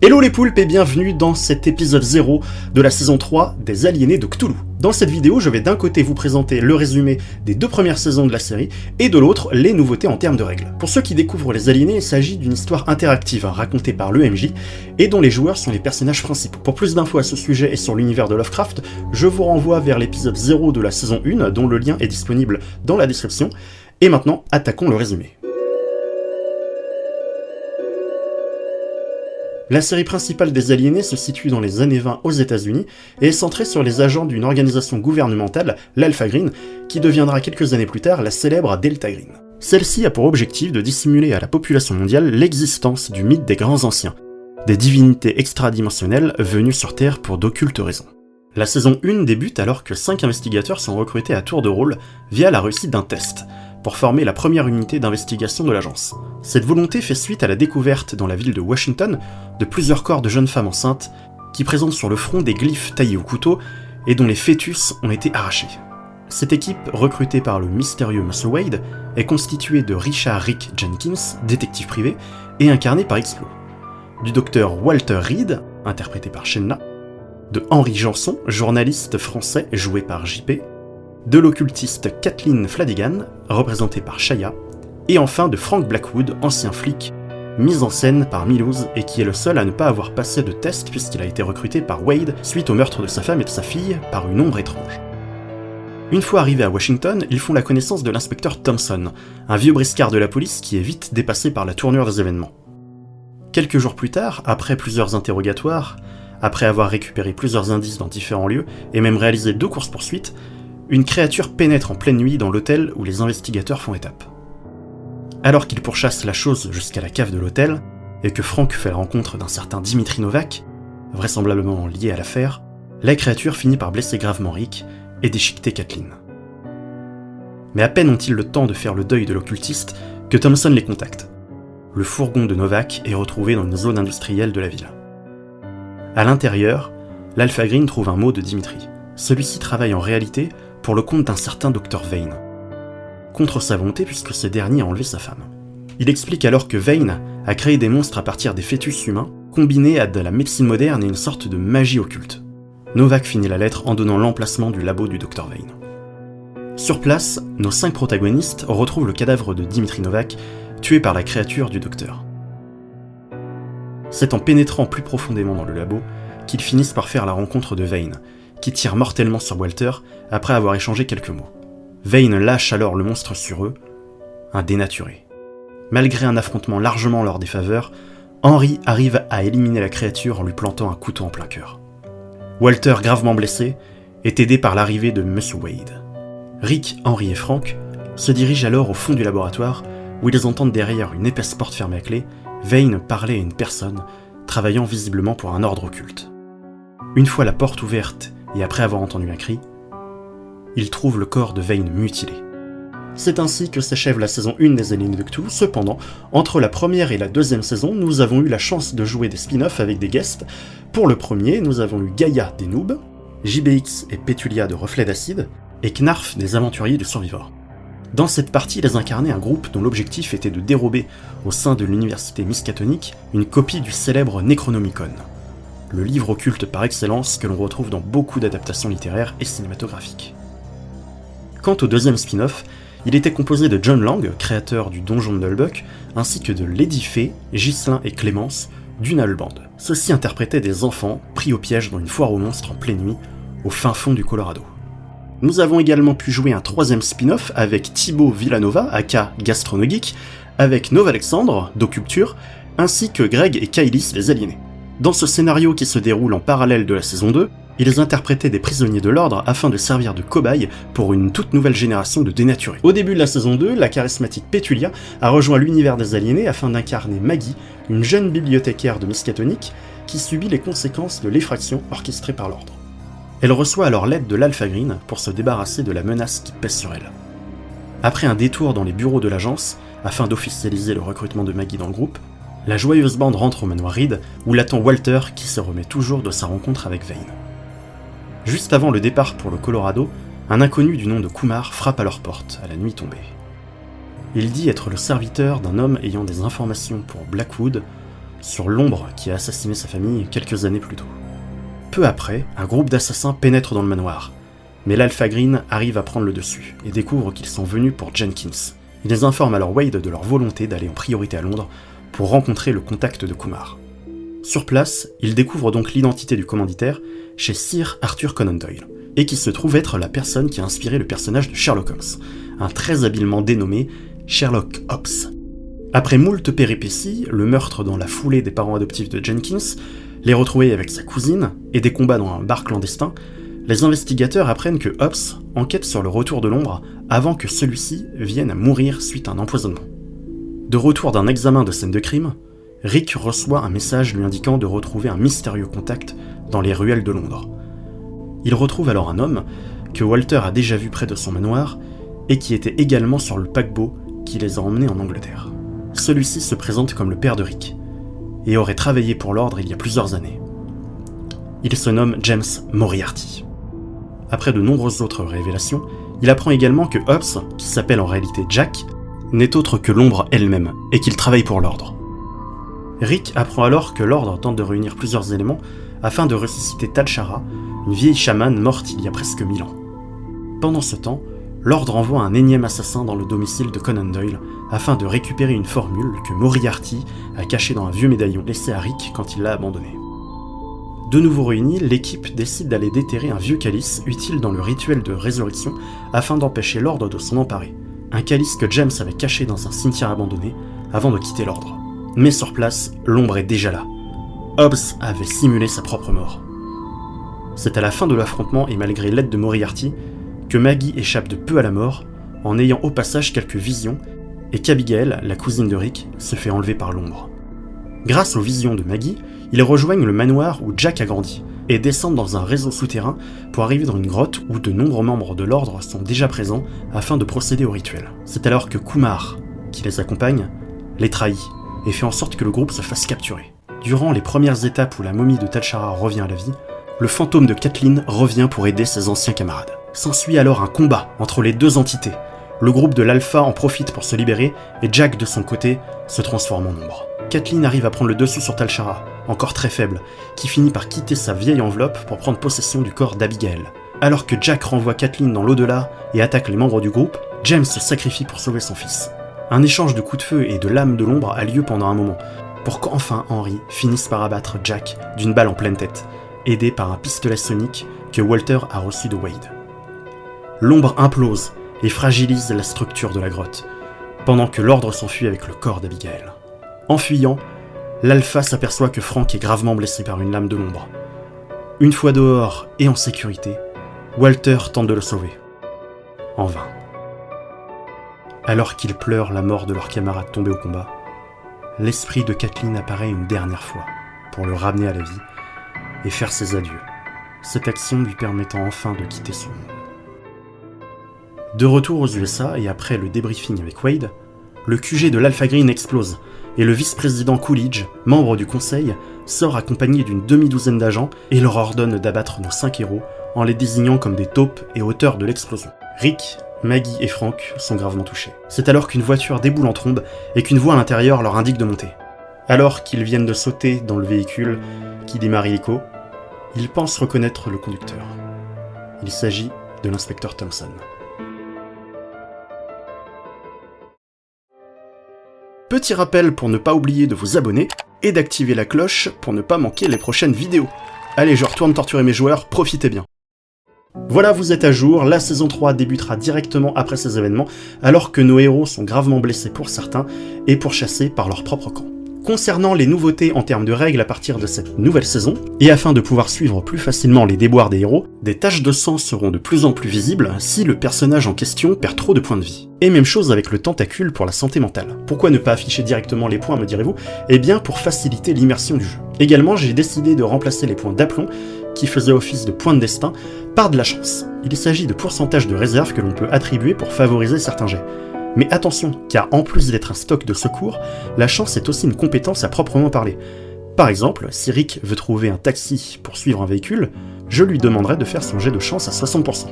Hello les poulpes et bienvenue dans cet épisode 0 de la saison 3 des Aliénés de Cthulhu. Dans cette vidéo, je vais d'un côté vous présenter le résumé des 2 premières saisons de la série, et de l'autre, les nouveautés en termes de règles. Pour ceux qui découvrent les Aliénés, il s'agit d'une histoire interactive racontée par l'EMJ, et dont les joueurs sont les personnages principaux. Pour plus d'infos à ce sujet et sur l'univers de Lovecraft, je vous renvoie vers l'épisode 0 de la saison 1, dont le lien est disponible dans la description. Et maintenant, attaquons le résumé. La série principale des Aliénés se situe dans les années 20 aux États-Unis et est centrée sur les agents d'une organisation gouvernementale, l'Alpha Green, qui deviendra quelques années plus tard la célèbre Delta Green. Celle-ci a pour objectif de dissimuler à la population mondiale l'existence du mythe des grands anciens, des divinités extradimensionnelles venues sur Terre pour d'occultes raisons. La saison 1 débute alors que 5 investigateurs sont recrutés à tour de rôle via la réussite d'un test, pour former la première unité d'investigation de l'agence. Cette volonté fait suite à la découverte dans la ville de Washington de plusieurs corps de jeunes femmes enceintes qui présentent sur le front des glyphes taillés au couteau et dont les fœtus ont été arrachés. Cette équipe, recrutée par le mystérieux Muscle Wade, est constituée de Richard Rick Jenkins, détective privé, et incarné par X-Flo, du docteur Walter Reed, interprété par Shenna, de Henri Janson, journaliste français joué par JP, de l'occultiste Kathleen Fladigan, représentée par Shaya, et enfin de Frank Blackwood, ancien flic, mis en scène par Milouz et qui est le seul à ne pas avoir passé de test puisqu'il a été recruté par Wade suite au meurtre de sa femme et de sa fille par une ombre étrange. Une fois arrivés à Washington, ils font la connaissance de l'inspecteur Thompson, un vieux briscard de la police qui est vite dépassé par la tournure des événements. Quelques jours plus tard, après plusieurs interrogatoires, après avoir récupéré plusieurs indices dans différents lieux et même réalisé 2 courses-poursuites, une créature pénètre en pleine nuit dans l'hôtel où les investigateurs font étape. Alors qu'ils pourchassent la chose jusqu'à la cave de l'hôtel, et que Frank fait la rencontre d'un certain Dimitri Novak, vraisemblablement lié à l'affaire, la créature finit par blesser gravement Rick et déchiqueter Kathleen. Mais à peine ont-ils le temps de faire le deuil de l'occultiste que Thompson les contacte. Le fourgon de Novak est retrouvé dans une zone industrielle de la ville. À l'intérieur, l'Alpha Green trouve un mot de Dimitri. Celui-ci travaille en réalité pour le compte d'un certain Dr Vane, contre sa volonté puisque ce dernier a enlevé sa femme. Il explique alors que Vane a créé des monstres à partir des fœtus humains, combinés à de la médecine moderne et une sorte de magie occulte. Novak finit la lettre en donnant l'emplacement du labo du Dr Vane. Sur place, nos 5 protagonistes retrouvent le cadavre de Dimitri Novak, tué par la créature du docteur. C'est en pénétrant plus profondément dans le labo qu'ils finissent par faire la rencontre de Vane, qui tire mortellement sur Walter après avoir échangé quelques mots. Vane lâche alors le monstre sur eux, un dénaturé. Malgré un affrontement largement en leur défaveur, Henry arrive à éliminer la créature en lui plantant un couteau en plein cœur. Walter, gravement blessé, est aidé par l'arrivée de Muscle Wade. Rick, Henry et Frank se dirigent alors au fond du laboratoire où ils entendent derrière une épaisse porte fermée à clé Vane parler à une personne travaillant visiblement pour un ordre occulte. Une fois la porte ouverte et après avoir entendu un cri, ils trouvent le corps de Vane mutilé. C'est ainsi que s'achève la saison 1 des Aliénés de Cthulhu. Cependant, entre la première et la deuxième saison, nous avons eu la chance de jouer des spin-offs avec des guests. Pour le premier, nous avons eu Gaïa des Noobs, JBX et Pétulia de Reflets d'Acide, et Knarf des Aventuriers du Survivor. Dans cette partie, ils incarnaient un groupe dont l'objectif était de dérober, au sein de l'université miskatonique, une copie du célèbre Necronomicon, le livre occulte par excellence que l'on retrouve dans beaucoup d'adaptations littéraires et cinématographiques. Quant au deuxième spin-off, il était composé de John Lang, créateur du Donjon de Nullbuck, ainsi que de Lady Fée, Ghislain et Clémence, du Nullband. Ceux-ci interprétaient des enfants pris au piège dans une foire aux monstres en pleine nuit, au fin fond du Colorado. Nous avons également pu jouer un troisième spin-off avec Thibaut Villanova, aka Gastronogeek, avec Nova Alexandre, d'Occulture, ainsi que Greg et Kailis les aliénés. Dans ce scénario qui se déroule en parallèle de la saison 2, ils interprétaient des prisonniers de l'ordre afin de servir de cobayes pour une toute nouvelle génération de dénaturés. Au début de la saison 2, la charismatique Petulia a rejoint l'univers des aliénés afin d'incarner Maggie, une jeune bibliothécaire de Miskatonic qui subit les conséquences de l'effraction orchestrée par l'ordre. Elle reçoit alors l'aide de l'Alpha Green pour se débarrasser de la menace qui pèse sur elle. Après un détour dans les bureaux de l'agence, afin d'officialiser le recrutement de Maggie dans le groupe, la joyeuse bande rentre au manoir Reed, où l'attend Walter qui se remet toujours de sa rencontre avec Vane. Juste avant le départ pour le Colorado, un inconnu du nom de Kumar frappe à leur porte, à la nuit tombée. Il dit être le serviteur d'un homme ayant des informations pour Blackwood sur l'ombre qui a assassiné sa famille quelques années plus tôt. Peu après, un groupe d'assassins pénètre dans le manoir, mais l'Alpha Green arrive à prendre le dessus et découvre qu'ils sont venus pour Jenkins. Il les informe alors Wade de leur volonté d'aller en priorité à Londres pour rencontrer le contact de Kumar. Sur place, il découvre donc l'identité du commanditaire chez Sir Arthur Conan Doyle, et qui se trouve être la personne qui a inspiré le personnage de Sherlock Holmes, un très habilement dénommé Sherlock Hobbs. Après moult péripéties, le meurtre dans la foulée des parents adoptifs de Jenkins, les retrouvailles avec sa cousine et des combats dans un bar clandestin, les investigateurs apprennent que Hobbs enquête sur le retour de l'ombre avant que celui-ci vienne à mourir suite à un empoisonnement. De retour d'un examen de scène de crime, Rick reçoit un message lui indiquant de retrouver un mystérieux contact dans les ruelles de Londres. Il retrouve alors un homme que Walter a déjà vu près de son manoir et qui était également sur le paquebot qui les a emmenés en Angleterre. Celui-ci se présente comme le père de Rick et aurait travaillé pour l'ordre il y a plusieurs années. Il se nomme James Moriarty. Après de nombreuses autres révélations, il apprend également que Hobbs, qui s'appelle en réalité Jack, n'est autre que l'ombre elle-même et qu'il travaille pour l'ordre. Rick apprend alors que l'ordre tente de réunir plusieurs éléments afin de ressusciter Talshara, une vieille chamane morte il y a presque 1000 ans. Pendant ce temps, l'ordre envoie un énième assassin dans le domicile de Conan Doyle afin de récupérer une formule que Moriarty a cachée dans un vieux médaillon laissé à Rick quand il l'a abandonné. De nouveau réunis, l'équipe décide d'aller déterrer un vieux calice utile dans le rituel de résurrection afin d'empêcher l'ordre de s'en emparer. Un calice que James avait caché dans un cimetière abandonné avant de quitter l'ordre. Mais sur place, l'ombre est déjà là. Hobbs avait simulé sa propre mort. C'est à la fin de l'affrontement et malgré l'aide de Moriarty que Maggie échappe de peu à la mort en ayant au passage quelques visions et qu'Abigail, la cousine de Rick, se fait enlever par l'ombre. Grâce aux visions de Maggie, ils rejoignent le manoir où Jack a grandi et descendent dans un réseau souterrain pour arriver dans une grotte où de nombreux membres de l'ordre sont déjà présents afin de procéder au rituel. C'est alors que Kumar, qui les accompagne, les trahit et fait en sorte que le groupe se fasse capturer. Durant les premières étapes où la momie de Talshara revient à la vie, le fantôme de Kathleen revient pour aider ses anciens camarades. S'ensuit alors un combat entre les deux entités. Le groupe de l'Alpha en profite pour se libérer et Jack de son côté se transforme en ombre. Kathleen arrive à prendre le dessus sur Talshara, encore très faible, qui finit par quitter sa vieille enveloppe pour prendre possession du corps d'Abigail. Alors que Jack renvoie Kathleen dans l'au-delà et attaque les membres du groupe, James se sacrifie pour sauver son fils. Un échange de coups de feu et de lames de l'ombre a lieu pendant un moment, pour qu'enfin Henry finisse par abattre Jack d'une balle en pleine tête, aidé par un pistolet sonique que Walter a reçu de Wade. L'ombre implose et fragilise la structure de la grotte, pendant que l'ordre s'enfuit avec le corps d'Abigail. En fuyant, l'Alpha s'aperçoit que Frank est gravement blessé par une lame de l'ombre. Une fois dehors et en sécurité, Walter tente de le sauver. En vain. Alors qu'ils pleurent la mort de leur camarade tombé au combat, l'esprit de Kathleen apparaît une dernière fois pour le ramener à la vie et faire ses adieux, cette action lui permettant enfin de quitter son monde. De retour aux USA et après le débriefing avec Wade, le QG de l'Alpha Green explose et le vice-président Coolidge, membre du conseil, sort accompagné d'une demi-douzaine d'agents et leur ordonne d'abattre nos 5 héros en les désignant comme des taupes et auteurs de l'explosion. Rick, Maggie et Frank sont gravement touchés. C'est alors qu'une voiture déboule en trombe et qu'une voix à l'intérieur leur indique de monter. Alors qu'ils viennent de sauter dans le véhicule qui démarre illico, ils pensent reconnaître le conducteur. Il s'agit de l'inspecteur Thompson. Petit rappel pour ne pas oublier de vous abonner et d'activer la cloche pour ne pas manquer les prochaines vidéos. Allez, je retourne torturer mes joueurs, profitez bien. Voilà, vous êtes à jour, la saison 3 débutera directement après ces événements, alors que nos héros sont gravement blessés pour certains et pourchassés par leur propre camp. Concernant les nouveautés en termes de règles à partir de cette nouvelle saison, et afin de pouvoir suivre plus facilement les déboires des héros, des taches de sang seront de plus en plus visibles si le personnage en question perd trop de points de vie. Et même chose avec le tentacule pour la santé mentale. Pourquoi ne pas afficher directement les points, me direz-vous? Eh bien pour faciliter l'immersion du jeu. Également, j'ai décidé de remplacer les points d'aplomb, qui faisaient office de points de destin, par de la chance. Il s'agit de pourcentages de réserve que l'on peut attribuer pour favoriser certains jets. Mais attention, car en plus d'être un stock de secours, la chance est aussi une compétence à proprement parler. Par exemple, si Rick veut trouver un taxi pour suivre un véhicule, je lui demanderai de faire son jet de chance à 60%.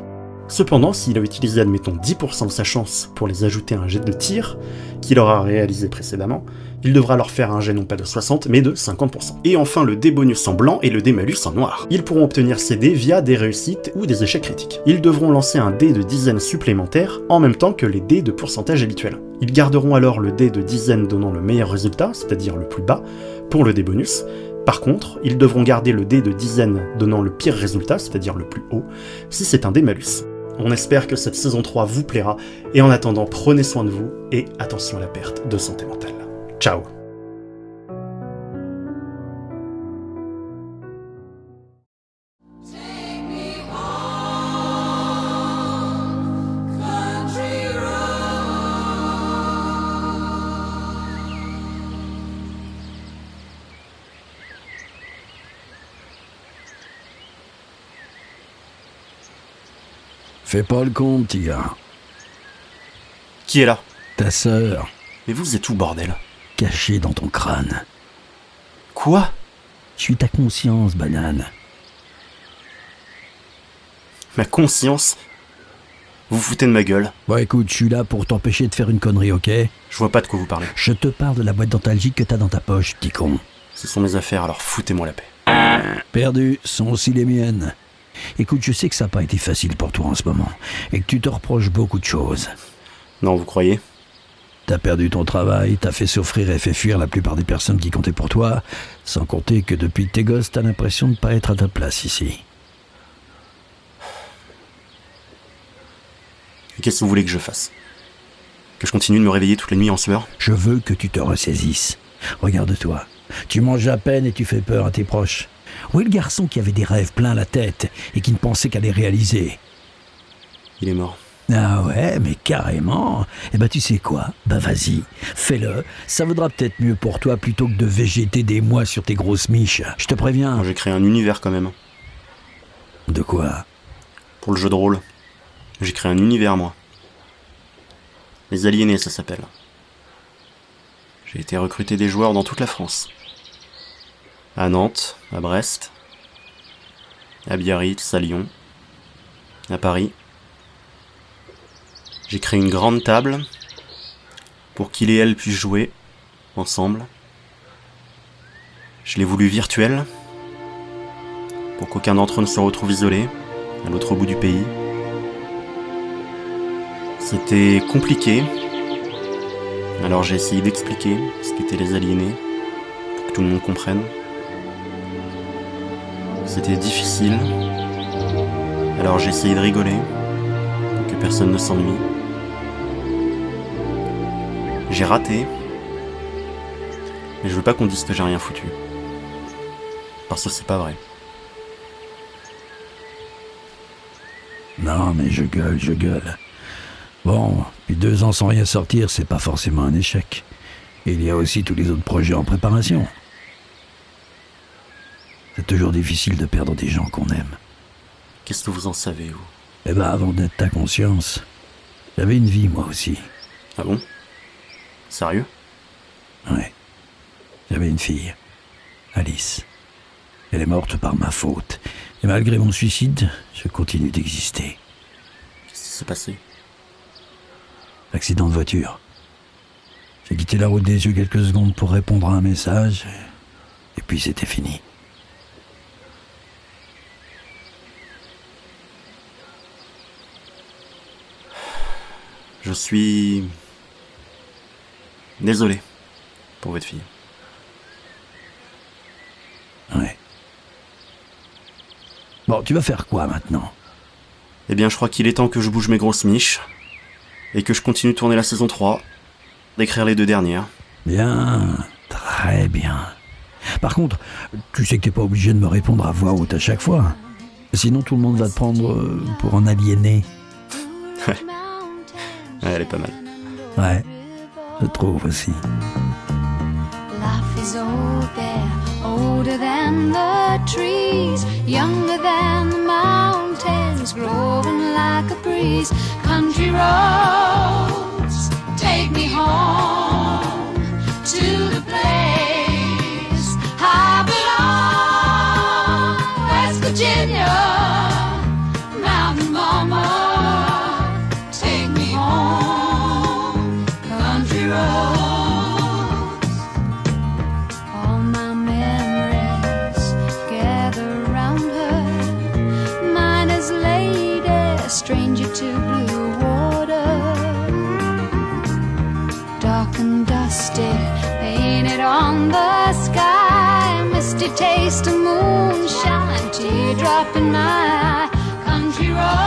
Cependant, s'il a utilisé admettons 10% de sa chance pour les ajouter à un jet de tir, qu'il aura réalisé précédemment, il devra alors faire un jet non pas de 60 mais de 50%. Et enfin le dé bonus en blanc et le dé malus en noir. Ils pourront obtenir ces dés via des réussites ou des échecs critiques. Ils devront lancer un dé de dizaines supplémentaire en même temps que les dés de pourcentage habituels. Ils garderont alors le dé de dizaines donnant le meilleur résultat, c'est-à-dire le plus bas, pour le dé bonus. Par contre, ils devront garder le dé de dizaines donnant le pire résultat, c'est-à-dire le plus haut, si c'est un dé malus. On espère que cette saison 3 vous plaira, et en attendant, prenez soin de vous, et attention à la perte de santé mentale. Ciao. Fais pas le con, petit gars. Qui est là? Ta sœur, Mais vous êtes où, bordel? cachée dans ton crâne. Quoi? Je suis ta conscience, banane. Ma conscience? Vous vous foutez de ma gueule? Bon écoute, je suis là pour t'empêcher de faire une connerie, ok? Je vois pas de quoi vous parlez. Je te parle de la boîte dentalgique que t'as dans ta poche, petit con. Ce sont mes affaires, alors foutez-moi la paix. Perdu, sont aussi les miennes. Écoute, je sais que ça n'a pas été facile pour toi en ce moment, et que tu te reproches beaucoup de choses. Non, vous croyez? T'as perdu ton travail, t'as fait souffrir et fait fuir la plupart des personnes qui comptaient pour toi, sans compter que depuis tes gosses, t'as l'impression de pas être à ta place ici. Et qu'est-ce que vous voulez que je fasse? Que je continue de me réveiller toutes les nuits en sueur? Je veux que tu te ressaisisses. Regarde-toi, tu manges à peine et tu fais peur à tes proches. Où est le garçon qui avait des rêves plein la tête et qui ne pensait qu'à les réaliser? Il est mort. Ah ouais, mais carrément. Eh ben tu sais quoi? Bah vas-y, fais-le. Ça vaudra peut-être mieux pour toi plutôt que de végéter des mois sur tes grosses miches. Je te préviens. Moi, j'ai créé un univers quand même. De quoi? Pour le jeu de rôle. J'ai créé un univers, moi. Les Aliénés, ça s'appelle. J'ai été recruter des joueurs dans toute la France. À Nantes, à Brest, à Biarritz, à Lyon, à Paris. J'ai créé une grande table pour qu'il et elle puissent jouer ensemble. Je l'ai voulu virtuelle pour qu'aucun d'entre eux ne se retrouve isolé à l'autre bout du pays. C'était compliqué, alors j'ai essayé d'expliquer ce qu'étaient les aliénés pour que tout le monde comprenne. C'était difficile, alors j'ai essayé de rigoler pour que personne ne s'ennuie. J'ai raté, mais je veux pas qu'on dise que j'ai rien foutu. Parce que c'est pas vrai. Non, mais je gueule. Bon, puis 2 ans sans rien sortir, c'est pas forcément un échec. Il y a aussi tous les autres projets en préparation. C'est toujours difficile de perdre des gens qu'on aime. Qu'est-ce que vous en savez, vous? Eh ben, avant d'être ta conscience, j'avais une vie, moi aussi. Ah bon? Sérieux? Ouais. J'avais une fille, Alice. Elle est morte par ma faute. Et malgré mon suicide, je continue d'exister. Qu'est-ce qui s'est passé? Accident de voiture. J'ai quitté la route des yeux quelques secondes pour répondre à un message, et puis c'était fini. Je suis... désolé pour votre fille. Ouais. Bon, tu vas faire quoi maintenant? Eh bien, je crois qu'il est temps que je bouge mes grosses miches et que je continue de tourner la saison 3, d'écrire les 2 dernières. Bien, très Très bien. Par contre, tu sais que t'es pas obligé de me répondre à voix haute à chaque fois. Sinon, tout le monde va te prendre pour un aliéné. Ouais, elle est pas mal. Ouais, je trouve aussi. Life is old there, older than the trees, younger than the mountains, growing like a breeze. Country roads, take me home to the place I belong. West Virginia, Mountain Mama, take me home. Country roads. All my memories gather round her. Mine is lady, stranger to blue water. Dark and dusty, painted on the sky. Misty taste of moonshine, teardrop in my eye. Country road.